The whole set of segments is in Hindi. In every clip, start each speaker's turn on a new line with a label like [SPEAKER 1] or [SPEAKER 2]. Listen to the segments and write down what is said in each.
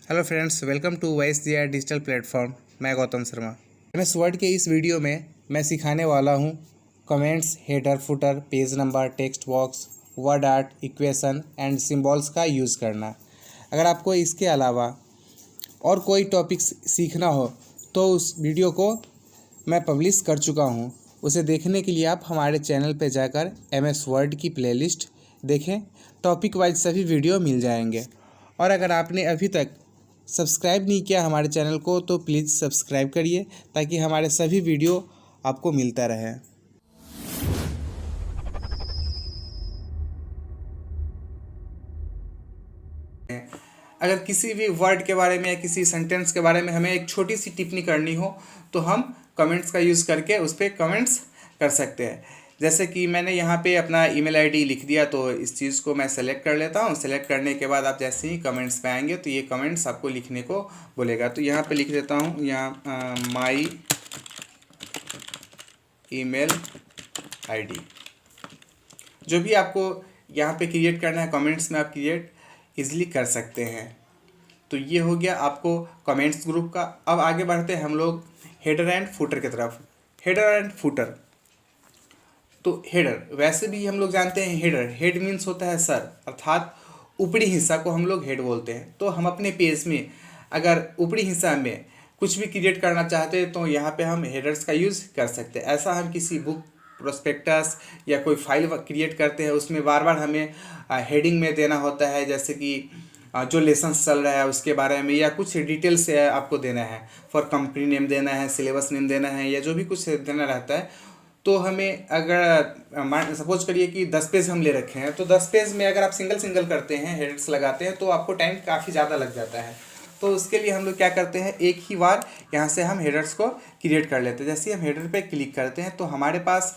[SPEAKER 1] Hello friends, welcome to voice दिया डिजिटल प्लेटफॉर्म। मैं गौतम शर्मा। एमएस वर्ड के इस वीडियो में मैं सिखाने वाला हूँ comments, header, footer, page number, text box, word art, equation and symbols का यूज़ करना। अगर आपको इसके अलावा और कोई टॉपिक सीखना हो तो उस वीडियो को मैं पब्लिश कर चुका हूँ। उसे देखने के लिए आप हमारे चैनल पर जाकर एमएस वर्ड की प्लेलिस्ट देखें। टॉपिक वाइज सभी वीडियो मिल जाएंगे। और अगर आपने अभी तक सब्सक्राइब नहीं किया हमारे चैनल को तो प्लीज़ सब्सक्राइब करिए ताकि हमारे सभी वीडियो आपको मिलता रहे। अगर किसी भी वर्ड के बारे में या किसी सेंटेंस के बारे में हमें एक छोटी सी टिप्पणी करनी हो तो हम कमेंट्स का यूज़ करके उस पर कमेंट्स कर सकते हैं। जैसे कि मैंने यहाँ पे अपना ईमेल आईडी लिख दिया तो इस चीज़ को मैं सेलेक्ट कर लेता हूँ। सेलेक्ट करने के बाद आप जैसे ही कमेंट्स पे आएंगे तो ये कमेंट्स आपको लिखने को बोलेगा। तो यहाँ पे लिख देता हूँ, यहाँ माई ईमेल आईडी। जो भी आपको यहाँ पे क्रिएट करना है कमेंट्स में आप क्रिएट इजीली कर सकते हैं। तो ये हो गया आपको कमेंट्स ग्रुप का। अब आगे बढ़ते हैं हम लोग हेडर एंड फुटर की तरफ। हेडर एंड फुटर, तो हेडर वैसे भी हम लोग जानते हैं हेडर, हेड मीन्स होता है सर, अर्थात ऊपरी हिस्सा को हम लोग हेड बोलते हैं। तो हम अपने पेज में अगर ऊपरी हिस्सा में कुछ भी क्रिएट करना चाहते हैं तो यहाँ पे हम हेडर्स का यूज़ कर सकते हैं। ऐसा हम किसी बुक, प्रोस्पेक्टस या कोई फाइल क्रिएट करते हैं उसमें बार बार हमें हेडिंग में देना होता है, जैसे कि जो लेसन्स चल रहा है उसके बारे में या कुछ डिटेल्स आपको देना है, फॉर कंपनी नेम देना है, सिलेबस नेम देना है या जो भी कुछ देना रहता है। तो हमें अगर सपोज करिए कि 10 पेज हम ले रखे हैं तो 10 पेज में अगर आप सिंगल करते हैं, हेडर्स लगाते हैं तो आपको टाइम काफ़ी ज़्यादा लग जाता है। तो उसके लिए हम लोग क्या करते हैं, एक ही बार यहाँ से हम हेडर्स को क्रिएट कर लेते हैं। जैसे हम हेडर पे क्लिक करते हैं तो हमारे पास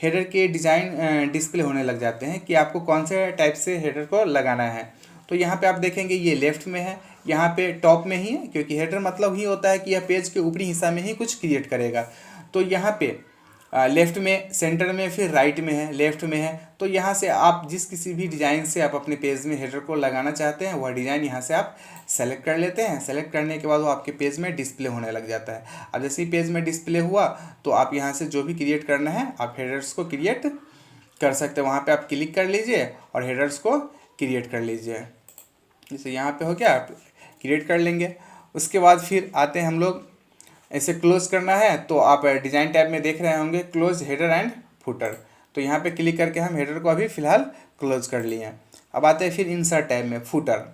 [SPEAKER 1] हेडर के डिज़ाइन डिस्प्ले होने लग जाते हैं कि आपको कौन से टाइप से हेडर को लगाना है। तो यहाँ पे आप देखेंगे ये लेफ्ट में है, यहाँ पे टॉप में ही है, क्योंकि हेडर मतलब ही होता है कि यह पेज के ऊपरी हिस्सा में ही कुछ क्रिएट करेगा। तो यहाँ पे लेफ्ट में, सेंटर में, फिर राइट में है, लेफ्ट में है। तो यहाँ से आप जिस किसी भी डिज़ाइन से आप अपने पेज में हेडर को लगाना चाहते हैं वह डिज़ाइन यहाँ से आप सेलेक्ट कर लेते हैं। सेलेक्ट करने के बाद वो आपके पेज में डिस्प्ले होने लग जाता है। अब जैसे ही पेज में डिस्प्ले हुआ तो आप यहाँ से जो भी क्रिएट करना है आप हेडर्स को क्रिएट कर सकते हैं। वहाँ पर आप क्लिक कर लीजिए और हेडर्स को क्रिएट कर लीजिए। जैसे यहाँ पर हो गया, आप क्रिएट कर लेंगे। उसके बाद फिर आते हैं हम लोग, ऐसे क्लोज करना है तो आप डिज़ाइन टैब में देख रहे होंगे क्लोज हेडर एंड फुटर। तो यहाँ पे क्लिक करके हम हेडर को अभी फ़िलहाल क्लोज कर लिए हैं। अब आते हैं फिर इंसर्ट टैब में फुटर।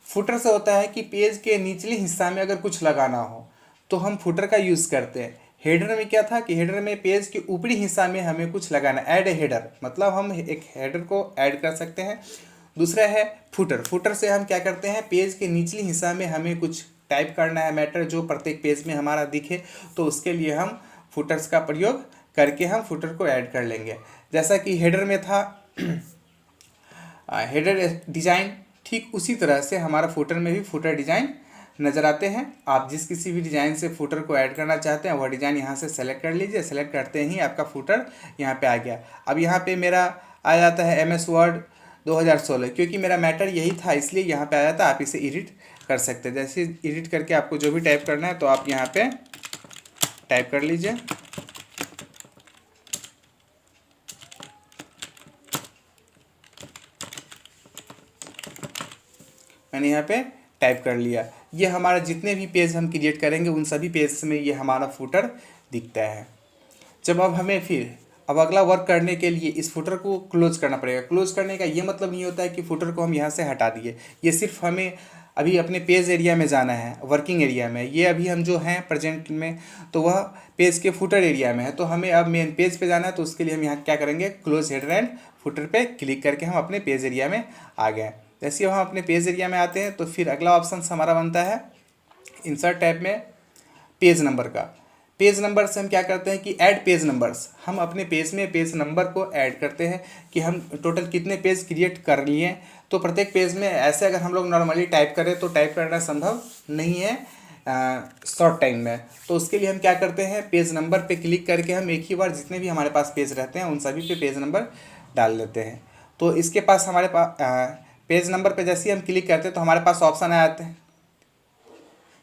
[SPEAKER 1] फुटर से होता है कि पेज के निचले हिस्सा में अगर कुछ लगाना हो तो हम फुटर का यूज़ करते हैं। हेडर में क्या था कि हेडर में पेज के ऊपरी हिस्सा में हमें कुछ लगाना, ऐड ए हेडर, मतलब हम एक हेडर को ऐड कर सकते हैं। दूसरा है फुटर। फुटर से हम क्या करते हैं, पेज के निचले हिस्सा में हमें कुछ टाइप करना है, मैटर जो प्रत्येक पेज में हमारा दिखे, तो उसके लिए हम फुटर्स का प्रयोग करके हम फुटर को ऐड कर लेंगे। जैसा कि हेडर में था हेडर डिज़ाइन, ठीक उसी तरह से हमारा फुटर में भी फुटर डिज़ाइन नज़र आते हैं। आप जिस किसी भी डिज़ाइन से फुटर को ऐड करना चाहते हैं वह डिज़ाइन यहाँ से सेलेक्ट कर लीजिए। सेलेक्ट करते ही आपका फुटर यहाँ पे आ गया। अब यहाँ पे मेरा आ जाता है MS वर्ड 2016, क्योंकि मेरा मैटर यही था इसलिए यहाँ पे आया था। आप इसे एडिट कर सकते हैं। जैसे एडिट करके आपको जो भी टाइप करना है तो आप यहाँ पे टाइप कर लीजिए। मैंने यहाँ पे टाइप कर लिया। ये हमारा जितने भी पेज हम क्रिएट करेंगे उन सभी पेज में ये हमारा फुटर दिखता है। जब अब हमें फिर अब अगला वर्क करने के लिए इस फुटर को क्लोज करना पड़ेगा। क्लोज करने का ये मतलब नहीं होता है कि फुटर को हम यहाँ से हटा दिए। ये सिर्फ हमें अभी अपने पेज एरिया में जाना है, वर्किंग एरिया में। ये अभी हम जो हैं प्रेजेंट में तो वह पेज के फुटर एरिया में है। तो हमें अब मेन पेज पे जाना है तो उसके लिए हम यहाँ क्या करेंगे, क्लोज हेडर एंड फुटर पे क्लिक करके हम अपने पेज एरिया में आ गए। जैसे हम अपने पेज एरिया में आते हैं तो फिर अगला ऑप्शन हमारा बनता है इंसर्ट टैब में पेज नंबर का। पेज नंबर से हम क्या करते हैं कि ऐड पेज नंबर्स, हम अपने पेज में पेज नंबर को ऐड करते हैं कि हम टोटल कितने पेज क्रिएट कर लिए। तो प्रत्येक पेज में ऐसे अगर हम लोग नॉर्मली टाइप करें तो टाइप करना संभव नहीं है शॉर्ट टाइम में। तो उसके लिए हम क्या करते हैं, पेज नंबर पे क्लिक करके हम एक ही बार जितने भी हमारे पास पेज रहते हैं उन सभी पे पेज नंबर डाल देते हैं। तो इसके पास हमारे पास पेज नंबर पे जैसे ही हम क्लिक करते हैं तो हमारे पास ऑप्शन आ जाते हैं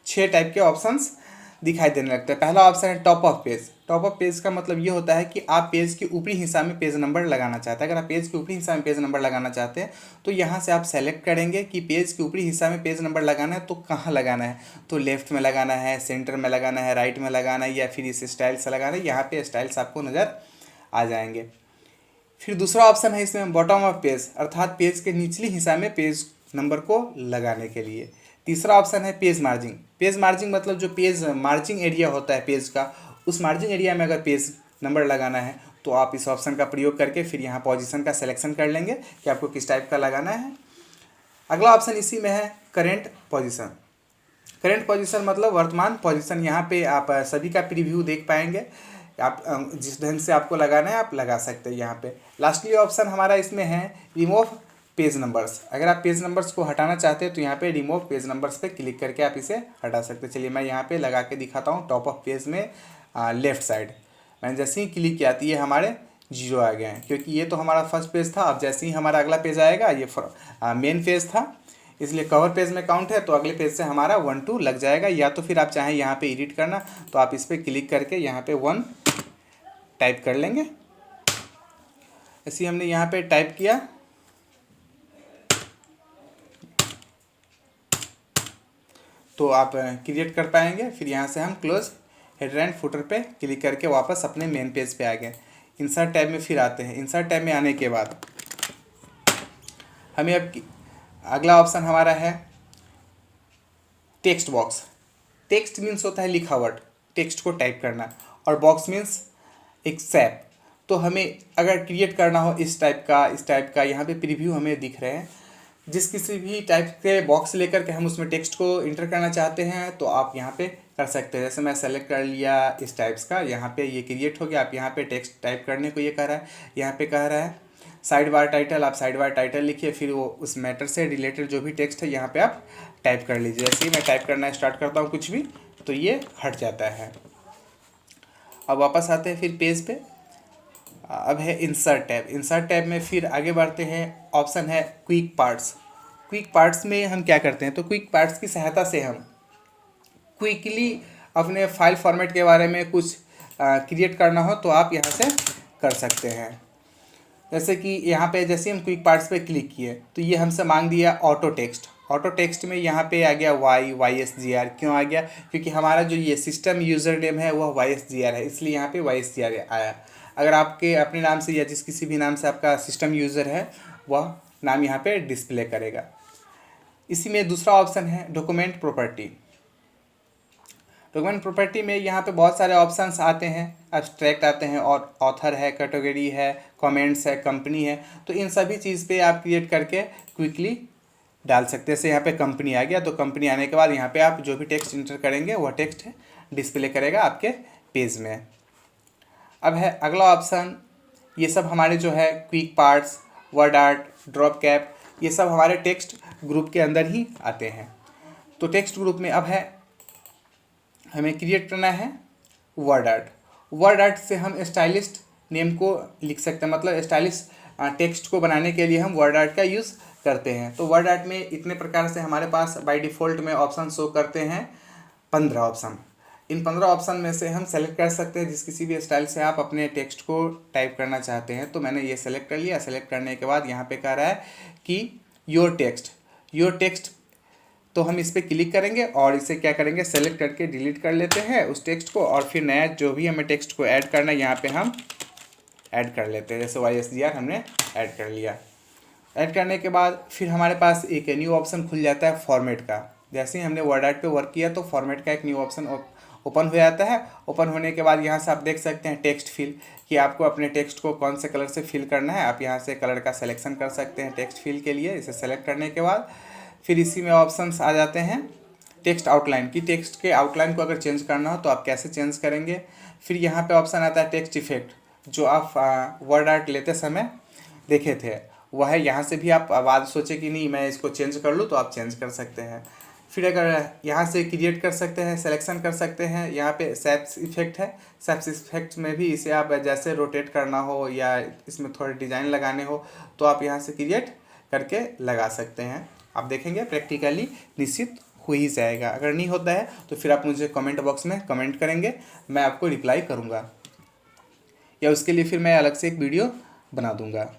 [SPEAKER 1] 6 टाइप के ऑप्शंस दिखाई देने लगते हैं। पहला ऑप्शन है top of page. Top of page का मतलब ये होता है कि आप पेज के ऊपरी हिस्सा में पेज नंबर लगाना चाहते हैं। अगर आप पेज के ऊपरी हिस्सा में पेज नंबर लगाना चाहते हैं तो यहाँ से आप सेलेक्ट करेंगे कि पेज के ऊपरी हिस्सा में पेज नंबर लगाना है तो कहाँ लगाना है, तो लेफ्ट में लगाना है, सेंटर में लगाना है, राइट में लगाना है, या फिर इस स्टाइल से लगाना है। यहाँ पे स्टाइल्स आपको नज़र आ जाएंगे। फिर दूसरा ऑप्शन है इसमें बॉटम ऑफ पेज, अर्थात पेज के निचली हिस्सा में पेज नंबर को लगाने के लिए। तीसरा ऑप्शन है पेज मार्जिंग। पेज मार्जिंग मतलब जो पेज मार्जिंग एरिया होता है पेज का, उस मार्जिंग एरिया में अगर पेज नंबर लगाना है तो आप इस ऑप्शन का प्रयोग करके फिर यहाँ पोजीशन का सिलेक्शन कर लेंगे कि आपको किस टाइप का लगाना है। अगला ऑप्शन इसी में है करेंट पोजीशन। करेंट पोजीशन मतलब वर्तमान पोजीशन। यहाँ पे आप सभी का प्रीव्यू देख पाएंगे। आप जिस ढंग से आपको लगाना है आप लगा सकते हैं यहाँ पे। लास्टली ऑप्शन हमारा इसमें है रिमूव पेज नंबर्स। अगर आप पेज नंबर्स को हटाना चाहते हैं तो यहाँ पे रिमूव पेज नंबर्स पे क्लिक करके आप इसे हटा सकते हैं। चलिए मैं यहाँ पे लगा के दिखाता हूँ। टॉप ऑफ पेज में लेफ्ट साइड मैंने जैसे ही क्लिक किया तो ये हमारे 0 आ गए हैं, क्योंकि ये तो हमारा फर्स्ट पेज था। अब जैसे ही हमारा अगला पेज आएगा, ये मेन पेज था इसलिए कवर पेज में काउंट है, तो अगले पेज से हमारा 1 2 लग जाएगा। या तो फिर आप चाहें यहाँ पे एडिट करना तो आप इस पर क्लिक करके यहाँ पे 1 टाइप कर लेंगे। ऐसे हमने यहाँ पे टाइप किया तो आप क्रिएट कर पाएंगे। फिर यहाँ से हम क्लोज हेडर एंड फुटर पे क्लिक करके वापस अपने मेन पेज पे आ गए। इंसर्ट टैब में फिर आते हैं। इंसर्ट टैब में आने के बाद हमें अब अगला ऑप्शन हमारा है टेक्स्ट बॉक्स। टेक्स्ट मीन्स होता है लिखावट, टेक्स्ट को टाइप करना, और बॉक्स मीन्स एक सैप। तो हमें अगर क्रिएट करना हो इस टाइप का यहाँ पे प्रीव्यू हमें दिख रहे हैं। जिस किसी भी टाइप के बॉक्स लेकर के हम उसमें टेक्स्ट को इंटर करना चाहते हैं तो आप यहाँ पे कर सकते हैं। जैसे मैं सेलेक्ट कर लिया इस टाइप्स का, यहाँ पे ये क्रिएट हो गया। आप यहाँ पे टेक्स्ट टाइप करने को ये कह रहा है, यहाँ पे कह रहा है साइड बार टाइटल। आप साइड बार टाइटल लिखिए, फिर वो उस मैटर से रिलेटेड जो भी टेक्स्ट है यहाँ पे आप टाइप कर लीजिए। जैसे ही मैं टाइप करना स्टार्ट करता हूँ कुछ भी तो ये हट जाता है। अब वापस आते हैं फिर पेज पे। अब है इंसर्ट टैब। इंसर्ट टैब में फिर आगे बढ़ते हैं। ऑप्शन है क्विक पार्ट्स। क्विक पार्ट्स में हम क्या करते हैं, तो क्विक पार्ट्स की सहायता से हम क्विकली अपने फाइल फॉर्मेट के बारे में कुछ क्रिएट करना हो तो आप यहाँ से कर सकते हैं। जैसे कि यहाँ पे जैसे हम क्विक पार्ट्स पे क्लिक किए तो ये हमसे मांग दिया ऑटो टेक्स्ट। ऑटो टेक्स्ट में यहाँ पे आ गया YSGR। क्यों आ गया, क्योंकि हमारा जो ये सिस्टम यूज़र नेम है वह YSGR है, इसलिए यहाँ पे YSGR आया। अगर आपके अपने नाम से या जिस किसी भी नाम से आपका सिस्टम यूज़र है वह नाम यहाँ पे डिस्प्ले करेगा। इसी में दूसरा ऑप्शन है डॉक्यूमेंट प्रॉपर्टी। डॉक्यूमेंट प्रॉपर्टी में यहाँ पे बहुत सारे ऑप्शंस आते हैं। एब्स्ट्रैक्ट आते हैं और ऑथर है, कैटेगरी है, कमेंट्स है, कंपनी है। तो इन सभी चीज़ पे आप क्रिएट करके क्विकली डाल सकते हैं। जैसे यहाँ पे कंपनी आ गया तो कंपनी आने के बाद यहाँ पे आप जो भी टेक्स्ट इंटर करेंगे वह टेक्स्ट डिस्प्ले करेगा आपके पेज में। अब है अगला ऑप्शन। ये सब हमारे जो है quick parts, word art, drop cap, ये सब हमारे टेक्स्ट ग्रुप के अंदर ही आते हैं। तो टेक्स्ट ग्रुप में अब है हमें क्रिएट करना है वर्ड आर्ट। वर्ड आर्ट से हम स्टाइलिस्ट नेम को लिख सकते हैं, मतलब स्टाइलिश टेक्स्ट को बनाने के लिए हम वर्ड आर्ट का यूज़ करते हैं। तो वर्ड आर्ट में इतने प्रकार से हमारे पास बाय डिफ़ॉल्ट में ऑप्शन शो करते हैं 15 ऑप्शन। इन 15 ऑप्शन में से हम सेलेक्ट कर सकते हैं जिस किसी भी स्टाइल से आप अपने टेक्स्ट को टाइप करना चाहते हैं। तो मैंने ये सेलेक्ट कर लिया। सेलेक्ट करने के बाद यहाँ पे कह रहा है कि योर टेक्स्ट, तो हम इस पर क्लिक करेंगे और इसे क्या करेंगे, सेलेक्ट करके डिलीट कर लेते हैं उस टेक्स्ट को, और फिर नया जो भी हमें टेक्स्ट को ऐड करना है यहाँ पे हम ऐड कर लेते हैं। जैसे YSGR हमने ऐड कर लिया। ऐड करने के बाद फिर हमारे पास एक न्यू ऑप्शन खुल जाता है फॉर्मेट का। जैसे ही हमने वर्ड आर्ट पे वर्क किया तो फॉर्मेट का एक न्यू ऑप्शन ओपन हो जाता है। ओपन होने के बाद यहाँ से आप देख सकते हैं टेक्स्ट फिल, कि आपको अपने टेक्स्ट को कौन से कलर से फिल करना है। आप यहाँ से कलर का सिलेक्शन कर सकते हैं टेक्स्ट फिल के लिए। इसे सेलेक्ट करने के बाद फिर इसी में ऑप्शंस आ जाते हैं टेक्स्ट आउटलाइन, की टेक्स्ट के आउटलाइन को अगर चेंज करना हो तो आप कैसे चेंज करेंगे। फिर यहाँ पे ऑप्शन आता है टेक्स्ट इफेक्ट, जो आप वर्ड आर्ट लेते समय देखे थे वह है। यहाँ से भी आप आवाज़ सोचे कि नहीं मैं इसको चेंज कर लूँ तो आप चेंज कर सकते हैं। फिर अगर यहाँ से क्रिएट कर सकते हैं, सिलेक्शन कर सकते हैं। यहाँ पे सैप्स इफेक्ट है। सैप्स इफेक्ट में भी इसे आप जैसे रोटेट करना हो या इसमें थोड़े डिज़ाइन लगाने हो तो आप यहाँ से क्रिएट करके लगा सकते हैं। आप देखेंगे प्रैक्टिकली निश्चित हो ही जाएगा। अगर नहीं होता है तो फिर आप मुझे कमेंट बॉक्स में कमेंट करेंगे, मैं आपको रिप्लाई करूँगा, या उसके लिए फिर मैं अलग से एक वीडियो बना दूँगा।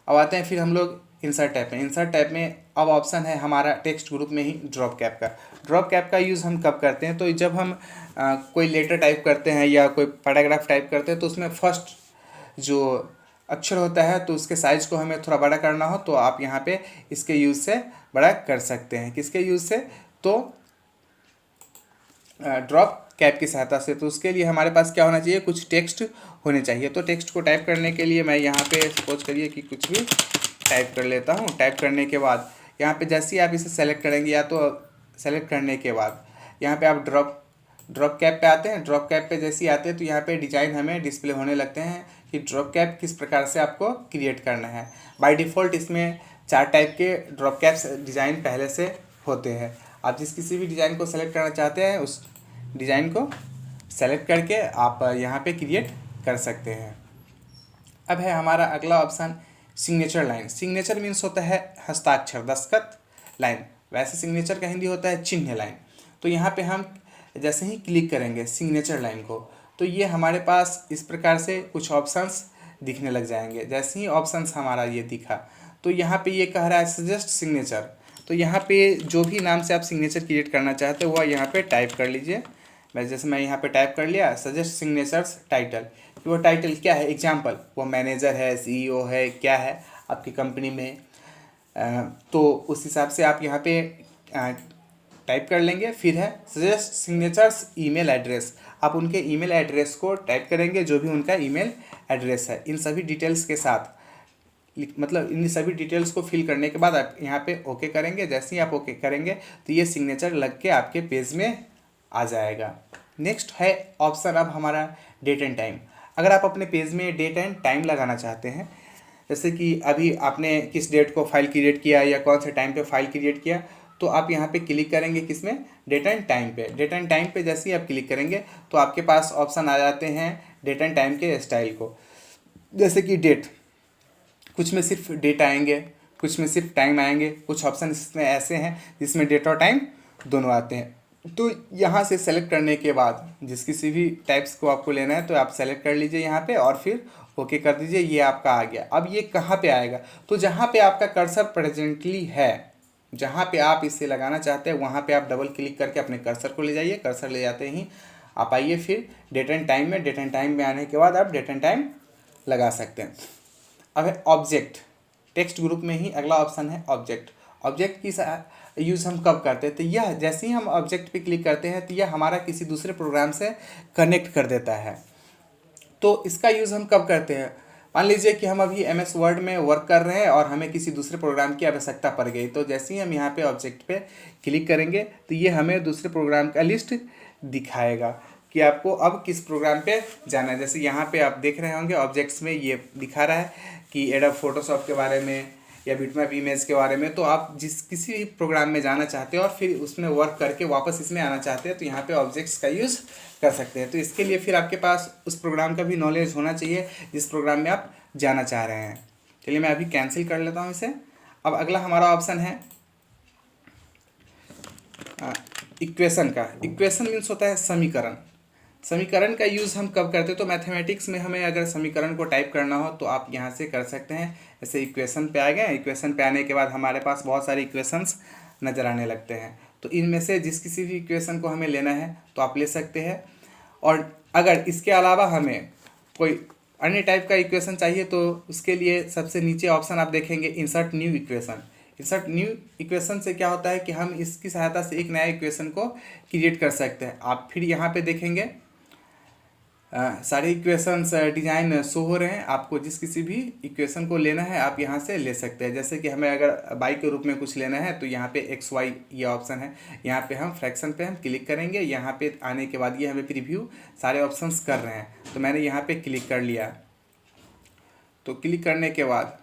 [SPEAKER 1] अब आते हैं फिर हम लोग इंसर्ट टैब में। इंसर्ट टैब में अब ऑप्शन है हमारा टेक्स्ट ग्रुप में ही ड्रॉप कैप का। ड्रॉप कैप का यूज़ हम कब करते हैं, तो जब हम कोई लेटर टाइप करते हैं या कोई पैराग्राफ टाइप करते हैं तो उसमें फर्स्ट जो अक्षर होता है तो उसके साइज़ को हमें थोड़ा बड़ा करना हो तो आप यहाँ पे इसके यूज़ से बड़ा कर सकते हैं। किसके यूज़ से, तो ड्रॉप कैप की सहायता से। तो उसके लिए हमारे पास क्या होना चाहिए, कुछ टेक्स्ट होने चाहिए। तो टेक्स्ट को टाइप करने के लिए मैं यहाँ पे सपोज करिए कि कुछ भी टाइप कर लेता हूँ। टाइप करने के बाद यहाँ पे जैसे ही आप इसे सेलेक्ट करेंगे, या तो सेलेक्ट करने के बाद यहाँ पे आप ड्रॉप कैप पे आते हैं। ड्रॉप कैप पे जैसे ही आते हैं तो यहाँ पे डिज़ाइन हमें डिस्प्ले होने लगते हैं कि ड्रॉप कैप किस प्रकार से आपको क्रिएट करना है। बाय डिफ़ॉल्ट इसमें 4 टाइप के ड्रॉप कैप्स डिज़ाइन पहले से होते हैं। आप जिस किसी भी डिज़ाइन को सेलेक्ट करना चाहते हैं उस डिज़ाइन को सेलेक्ट करके आप यहाँ पे क्रिएट कर सकते हैं। अब है हमारा अगला option signature line. Signature means होता है हस्ताक्षर, दस्तखत लाइन। वैसे सिग्नेचर का हिंदी होता है चिन्ह लाइन। तो यहाँ पे हम जैसे ही क्लिक करेंगे सिग्नेचर लाइन को तो ये हमारे पास इस प्रकार से कुछ ऑप्शंस दिखने लग जाएंगे। जैसे ही ऑप्शंस हमारा ये दिखा तो यहाँ पे ये कह रहा है सजेस्ट सिग्नेचर। तो यहाँ पे जो भी नाम से आप सिग्नेचर क्रिएट करना चाहते हो वह यहाँ पे टाइप कर लीजिए। मैं यहाँ पे टाइप कर लिया सजेस्ट सिग्नेचर्स टाइटल। वो टाइटल क्या है, एग्जाम्पल वो मैनेजर है, सीईओ है, क्या है आपकी कंपनी में, तो उस हिसाब से आप यहाँ पे टाइप कर लेंगे। फिर है सजेस्ट सिग्नेचर्स ईमेल एड्रेस। आप उनके ईमेल एड्रेस को टाइप करेंगे, जो भी उनका ईमेल एड्रेस है। इन सभी डिटेल्स के साथ मतलब इन सभी डिटेल्स को फिल करने के बाद आप यहाँ पे ओके करेंगे। जैसे ही आप ओके करेंगे तो ये सिग्नेचर लग के आपके पेज में आ जाएगा। नेक्स्ट है ऑप्शन अब हमारा डेट एंड टाइम। अगर आप अपने पेज में डेट एंड टाइम लगाना चाहते हैं, जैसे कि अभी आपने किस डेट को फाइल क्रिएट किया या कौन से टाइम पे फाइल क्रिएट किया, तो आप यहाँ पे क्लिक करेंगे किसमें, डेट एंड टाइम पे। डेट एंड टाइम पे जैसे ही आप क्लिक करेंगे तो आपके पास ऑप्शन आ जाते हैं डेट एंड टाइम के स्टाइल को। जैसे कि डेट, कुछ में सिर्फ डेट आएंगे, कुछ में सिर्फ टाइम आएंगे। कुछ ऑप्शन इसमें ऐसे हैं जिसमें डेट और टाइम दोनों आते हैं। तो यहाँ से सेलेक्ट करने के बाद जिस किसी भी टाइप्स को आपको लेना है तो आप सेलेक्ट कर लीजिए यहाँ पे और फिर ओके कर दीजिए। ये आपका आ गया। अब ये कहाँ पे आएगा, तो जहाँ पे आपका कर्सर प्रेजेंटली है, जहाँ पे आप इसे लगाना चाहते हैं वहाँ पे आप डबल क्लिक करके अपने कर्सर को ले जाइए। कर्सर ले जाते ही आप आइए फिर डेट एंड टाइम में। डेट एंड टाइम में आने के बाद आप डेट एंड टाइम लगा सकते हैं। अब है ऑब्जेक्ट। टेक्स्ट ग्रुप में ही अगला ऑप्शन है ऑब्जेक्ट। ऑब्जेक्ट की यूज़ हम कब करते हैं, तो यह जैसे ही हम ऑब्जेक्ट पे क्लिक करते हैं तो यह हमारा किसी दूसरे प्रोग्राम से कनेक्ट कर देता है। तो इसका यूज़ हम कब करते हैं, मान लीजिए कि हम अभी MS वर्ड में वर्क कर रहे हैं और हमें किसी दूसरे प्रोग्राम की आवश्यकता पड़ गई। तो जैसे ही हम यहाँ पे ऑब्जेक्ट पे क्लिक करेंगे तो ये हमें दूसरे प्रोग्राम का लिस्ट दिखाएगा कि आपको अब किस प्रोग्राम पे जाना है। जैसे यहाँ पे आप देख रहे होंगे ऑब्जेक्ट्स में ये दिखा रहा है कि एडोब फोटोशॉप के बारे में या बिटमैप इमेज के बारे में। तो आप जिस किसी भी प्रोग्राम में जाना चाहते हो और फिर उसमें वर्क करके वापस इसमें आना चाहते हैं तो यहाँ पे ऑब्जेक्ट्स का यूज़ कर सकते हैं। तो इसके लिए फिर आपके पास उस प्रोग्राम का भी नॉलेज होना चाहिए जिस प्रोग्राम में आप जाना चाह रहे हैं। चलिए मैं अभी कैंसिल कर लेता हूँ इसे। अब अगला हमारा ऑप्शन है इक्वेशन का। इक्वेशन मीन्स होता है समीकरण। समीकरण का यूज़ हम कब करते हैं, तो मैथमेटिक्स में हमें अगर समीकरण को टाइप करना हो तो आप यहाँ से कर सकते हैं। जैसे इक्वेशन पे आ गए, इक्वेशन पे आने के बाद हमारे पास बहुत सारे इक्वेशंस नज़र आने लगते हैं। तो इनमें से जिस किसी भी इक्वेशन को हमें लेना है तो आप ले सकते हैं। और अगर इसके अलावा हमें कोई अन्य टाइप का इक्वेशन चाहिए तो उसके लिए सबसे नीचे ऑप्शन आप देखेंगे insert new equation. Insert new equation से क्या होता है कि हम इसकी सहायता से एक नया इक्वेशन को क्रिएट कर सकते हैं। आप फिर यहाँ पे देखेंगे सारे इक्वेशंस डिज़ाइन शो हो रहे हैं। आपको जिस किसी भी इक्वेशन को लेना है आप यहाँ से ले सकते हैं। जैसे कि हमें अगर बाई के रूप में कुछ लेना है तो यहाँ पे XY ये ऑप्शन है। यहाँ पे हम फ्रैक्शन पे हम क्लिक करेंगे। यहाँ पे आने के बाद ये हमें प्रीव्यू सारे ऑप्शंस कर रहे हैं। तो मैंने यहाँ पे क्लिक कर लिया। तो क्लिक करने के बाद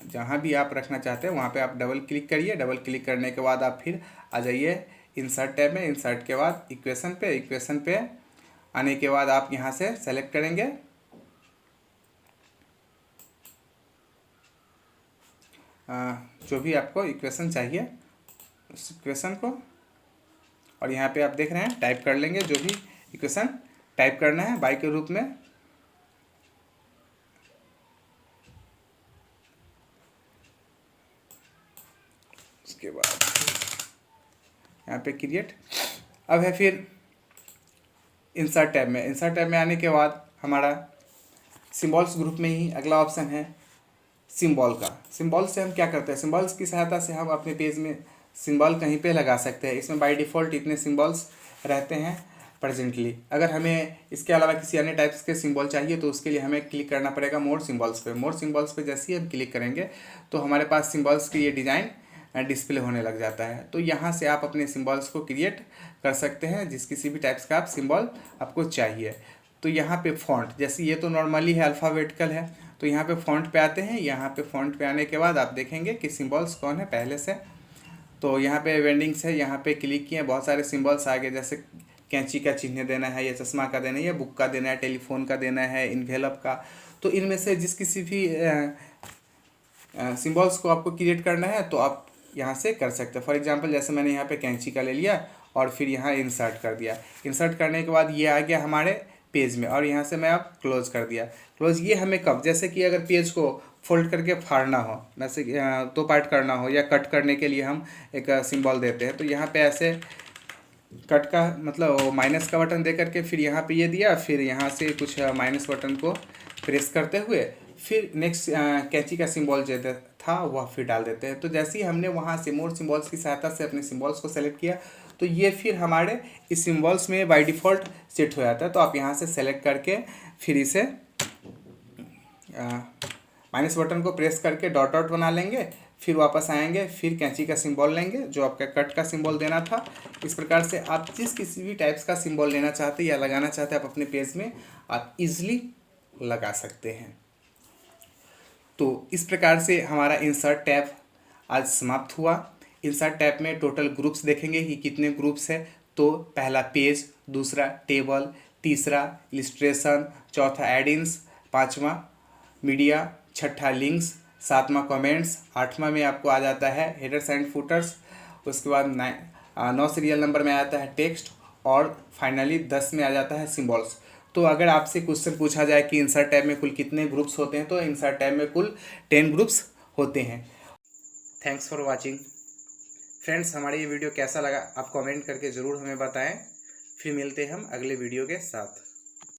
[SPEAKER 1] जहाँ भी आप रखना चाहते हैं वहाँ पे आप डबल क्लिक करिए। डबल क्लिक करने के बाद आप फिर आ जाइए इंसर्ट टैब में। इंसर्ट के बाद इक्वेशन पे आने के बाद आप यहाँ से सेलेक्ट करेंगे जो भी आपको इक्वेशन चाहिए उस इक्वेशन को, और यहाँ पे आप देख रहे हैं टाइप कर लेंगे जो भी इक्वेशन टाइप करना है y के रूप में। उसके बाद यहाँ पे क्रिएट। अब है फिर इंसर्ट टैब में। इंसर्ट टैब में आने के बाद हमारा सिम्बॉल्स ग्रुप में ही अगला ऑप्शन है सिम्बॉल का। सिम्बॉल से हम क्या करते हैं, सिम्बॉल्स की सहायता से हम अपने पेज में सिम्बॉल कहीं पे लगा सकते हैं। इसमें बाय डिफ़ॉल्ट इतने सिम्बॉल्स रहते हैं प्रेजेंटली। अगर हमें इसके अलावा किसी अन्य टाइप्स के सिम्बॉल चाहिए तो उसके लिए हमें क्लिक करना पड़ेगा मोर सिम्बॉल्स पे। मोर सिम्बॉल्स पे जैसे ही हम क्लिक करेंगे तो हमारे पास सिम्बॉल्स की ये डिज़ाइन डिस्प्ले होने लग जाता है। तो यहाँ से आप अपने सिम्बॉल्स को क्रिएट कर सकते हैं जिस किसी भी टाइप्स का आप सिम्बॉल आपको चाहिए। तो यहाँ पे फॉन्ट, जैसे ये तो नॉर्मली है अल्फ़ाबेटिकल है, तो यहाँ पे फॉन्ट पे आते हैं। यहाँ पे फॉन्ट पे आने के बाद आप देखेंगे कि सिम्बॉल्स कौन है पहले से। तो यहाँ पे वेंडिंग्स है, यहाँ पे क्लिक किए बहुत सारे सिम्बॉल्स आ गए, जैसे कैंची का चिन्ह देना है या चश्मा का देना है या बुक का देना है, टेलीफोन का देना है, इन्वेलप का। तो इनमें से जिस किसी भी सिम्बॉल्स को आपको क्रिएट करना है तो आप यहाँ से कर सकते हैं। फॉर एग्जांपल जैसे मैंने यहाँ पे कैंची का ले लिया और फिर यहाँ इंसर्ट कर दिया। इंसर्ट करने के बाद ये आ गया हमारे पेज में, और यहाँ से मैं अब क्लोज कर दिया। क्लोज ये हमें कब, जैसे कि अगर पेज को फोल्ड करके फाड़ना हो, वैसे दो पार्ट करना हो या कट करने के लिए हम एक सिंबल देते हैं, तो यहाँ पे ऐसे कट का मतलब माइनस का बटन दे करके फिर यहाँ पे ये दिया, फिर यहाँ से कुछ माइनस बटन को प्रेस करते हुए फिर नेक्स्ट कैंची का सिंबल जो था वह फिर डाल देते हैं। तो जैसे ही हमने वहाँ से मोर सिंबल्स की सहायता से अपने सिंबल्स को सेलेक्ट किया तो ये फिर हमारे इस सिंबल्स में बाय डिफ़ॉल्ट सेट हो जाता है। तो आप यहाँ से सेलेक्ट करके फिर इसे माइनस बटन को प्रेस करके डॉट डॉट बना लेंगे, फिर वापस आएंगे, फिर कैंची का सिंबल लेंगे जो आपका कट का सिंबल देना था। इस प्रकार से आप जिस किसी भी टाइप्स का सिंबल लेना चाहते हैं या लगाना चाहते हैं आप अपने पेज में आप इजीली लगा सकते हैं। तो इस प्रकार से हमारा इंसर्ट टैब आज समाप्त हुआ। इंसर्ट टैब में टोटल ग्रुप्स देखेंगे कि कितने ग्रुप्स है। तो पहला पेज, दूसरा टेबल, तीसरा इलिस्ट्रेशन, चौथा एडिंग्स, पाँचवा मीडिया, छठा लिंक्स, सातवां कमेंट्स, आठवां में आपको आ जाता है हेडर्स एंड फुटर्स। उसके बाद 9 सीरियल नंबर में आता है टेक्स्ट, और फाइनली 10 में आ जाता है सिंबल्स। तो अगर आपसे क्वेश्चन पूछा जाए कि इंसर्ट टैब में कुल कितने ग्रुप्स होते हैं तो इंसर्ट टैब में कुल 10 ग्रुप्स होते हैं। Thanks for watching friends. हमारा ये वीडियो कैसा लगा आप कमेंट करके ज़रूर हमें बताएं। फिर मिलते हैं हम अगले वीडियो के साथ।